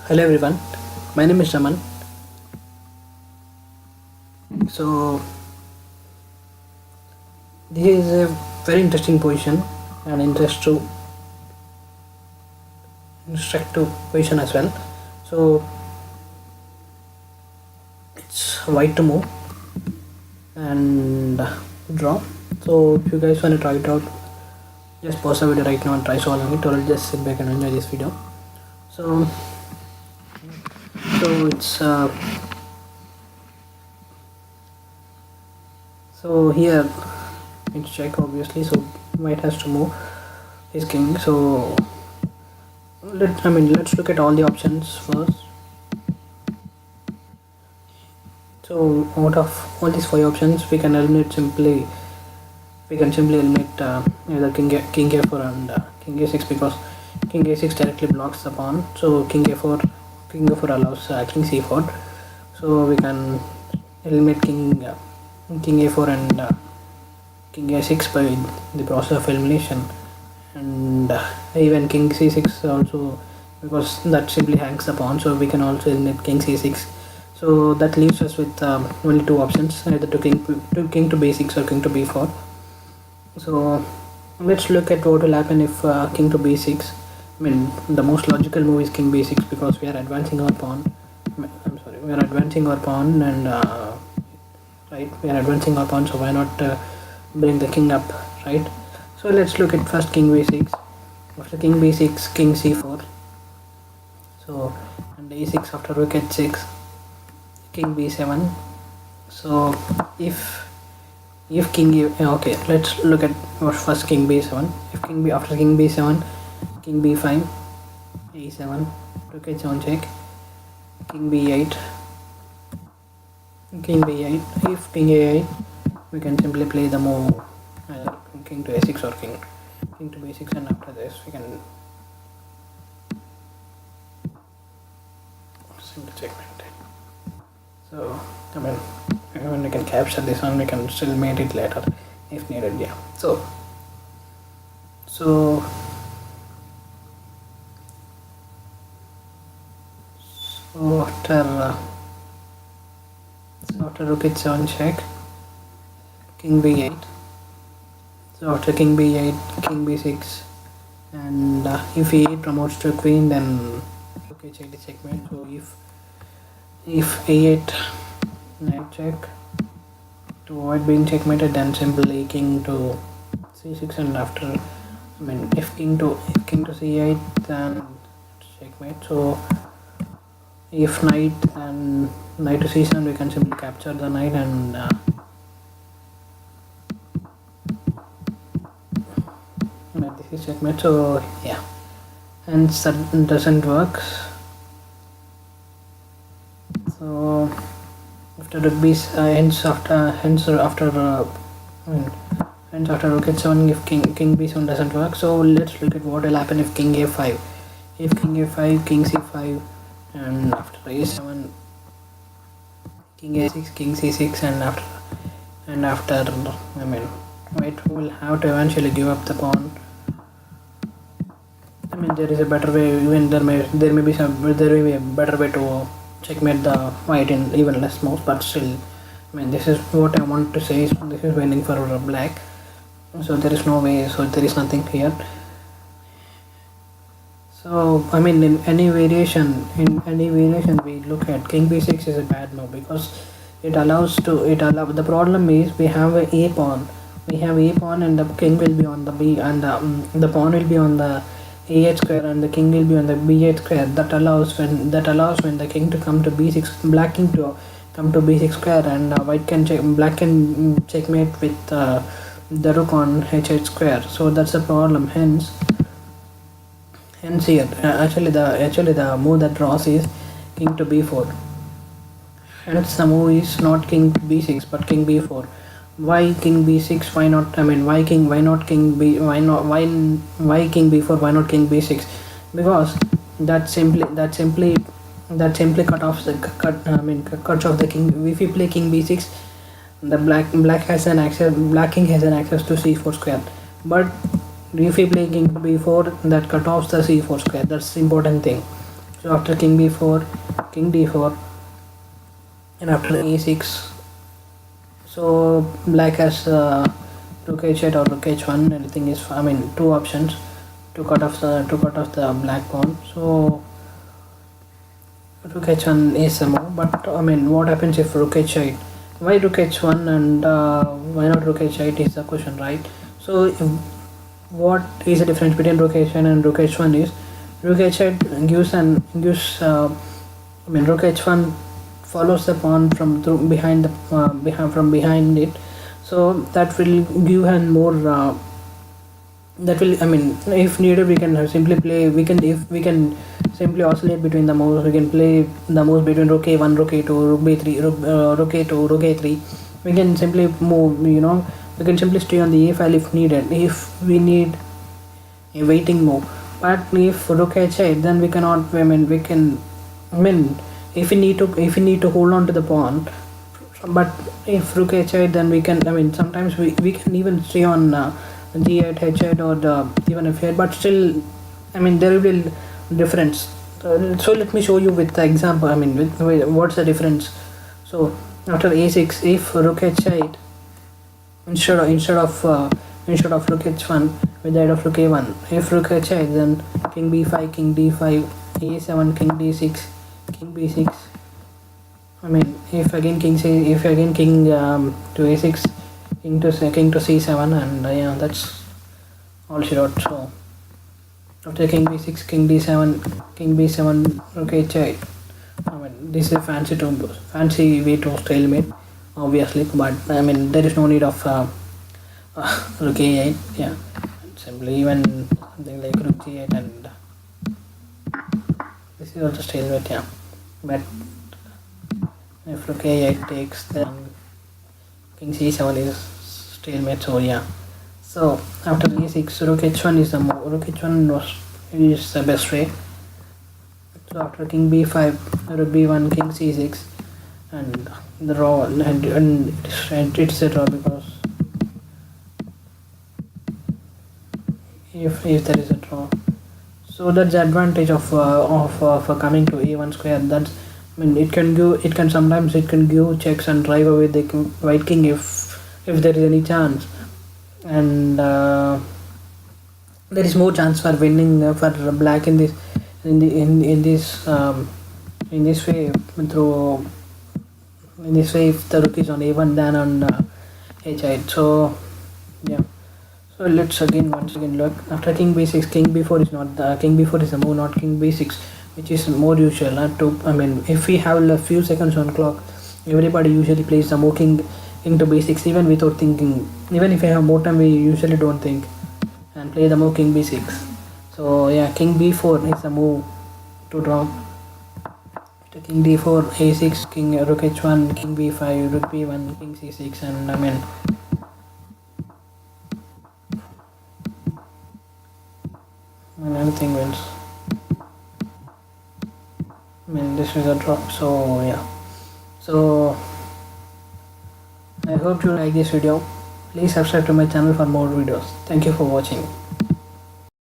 Hello everyone, my name is Raman. So this is a very interesting position and instructive position as well. So it's white to move and draw. So if you guys want to try it out, just pause the video right now and try solving it, or just sit back and enjoy this video. So it's so here it's check obviously. So white has to move his king. So let's look at all the options first. So out of all these 5 options, we can simply eliminate either king a4 and king a6, because king a6 directly blocks the pawn. So king a4 allows king c4. So we can eliminate king a4 and king a6 by the process of elimination, and even king c6 also, because that simply hangs the pawn. So we can also eliminate king c6. So that leaves us with only 2 options, either to king to b6 or king to b4. So let's look at what will happen if king to b6. The most logical move is king b6, because we are advancing our pawn. We are advancing our pawn, and right, we are advancing our pawn. So why not bring the king up, right? So let's look at first king b6. After king b6, king c4. So and a6 after rook h6, king b7. So if king okay, let's look at first king b7. After king b7, king b5, a7, rook h1 check, king b8, if king a8, we can simply play the move either king to a6 or king to b6, and after this we can simply checkmate. So when we can capture this one, we can still mate it later if needed. Yeah. So after rook h7 check, king b8. So after king b8, king b6, and if e8 promotes to queen, then rook h8 is checkmate. So if a8 knight check, to avoid being checkmated, then simply king to c6, and after if king to c8, then checkmate. So if knight and knight to c7, we can simply capture the knight, and this is checkmate. So yeah, hence that doesn't work. So after rook b, hence after rook h7, if king b7 doesn't work. So let's look at what will happen if king a5. If king a5, king c5, and after a7, king a6, king c6, and after white will have to eventually give up the pawn. There is a better way. Even there may be a better way to checkmate the white in even less moves, but still, this is what I want to say. This is winning for black. So there is no way. So there is nothing here. So in any variation, we look at king b6 is a bad move, because the problem is we have a pawn. And the king will be on the b, and the pawn will be on the a8 square, and the king will be on the b8 square. That allows when the king to come to b6, black king to come to b6 square, and black can checkmate with the rook on h8 square. So that's the problem. Hence here actually the move that draws is king to b4. Hence the move is not king to b6 but king b4. Why king b6? Why not? Why king b4? Why not king b6? Because that simply cuts off the king. If you play king b6, the black king has an access to c4 square. But if you play king b4, that cut off the c4 square. That's the important thing. So after king b4, king d4, and after a6, so black has rook h8 or rook h1. Anything is, I mean, two options to cut off the black pawn. So rook h1 is a move, but I mean, what happens if rook h8? Why rook h1 and why not rook h8 is the question, right? So what is the difference between rook h8 and rook h1 is rook h8 gives I mean, rook h1 follows the pawn from through behind the from behind it, so that will give an more that will, I mean, if needed we can simply play, we can, if we can simply oscillate between the moves, we can play the moves between rook a1, rook a2, rook b3, rook a2, rook a3. We can simply move, you know, we can simply stay on the a file if needed, if we need a waiting move. But if rook h8, then we cannot, I mean, we can, I mean, if we need to hold on to the pawn. But if rook h8, then we can, I mean, sometimes we can even stay on g8, h8, or even f8, but still, I mean, there will be difference. So let me show you with the example, I mean, with what's the difference. So after a6, if rook h8, instead of rook h1 with the aid of rook a1, if rook h8, then king b5, king d5, a7, king d6, king b6. I mean, if again king to a6, king to c7, and yeah, that's all she wrote. So after king b6, king d7, king b7, rook h8. I mean, this is a fancy way to stalemate, obviously, but I mean, there is no need of rook a8. Yeah, simply even something like rook g8, and this is also stalemate. Yeah, but if rook a8 takes, then king c7 is stalemate. So yeah. So after e6, rook h1 is the move. Rook h1 is the best way. So after king b5, rook b1, king c6, and the draw, and it's a draw, because if there is a draw, so that's the advantage of for coming to a1 square. That's, I mean, it can sometimes it can give checks and drive away the white king if there is any chance, and there is more chance for winning for black in this in this way through in this way if the rook is on a1 than on h8. So yeah. So let's once again look after king b6. King b4 is not the king b4 is the move, not king b6, which is more usual. I mean, if we have a few seconds on clock, everybody usually plays the move king into b6 even without thinking. Even if we have more time, we usually don't think and play the move king b6. So yeah, king b4 is the move to draw. After king d4, a6, king rook h1, king b5, rook b1, king c6, and I mean, and anything wins. I mean, this is a draw. So yeah. So I hope you like this video. Please subscribe to my channel for more videos. Thank you for watching.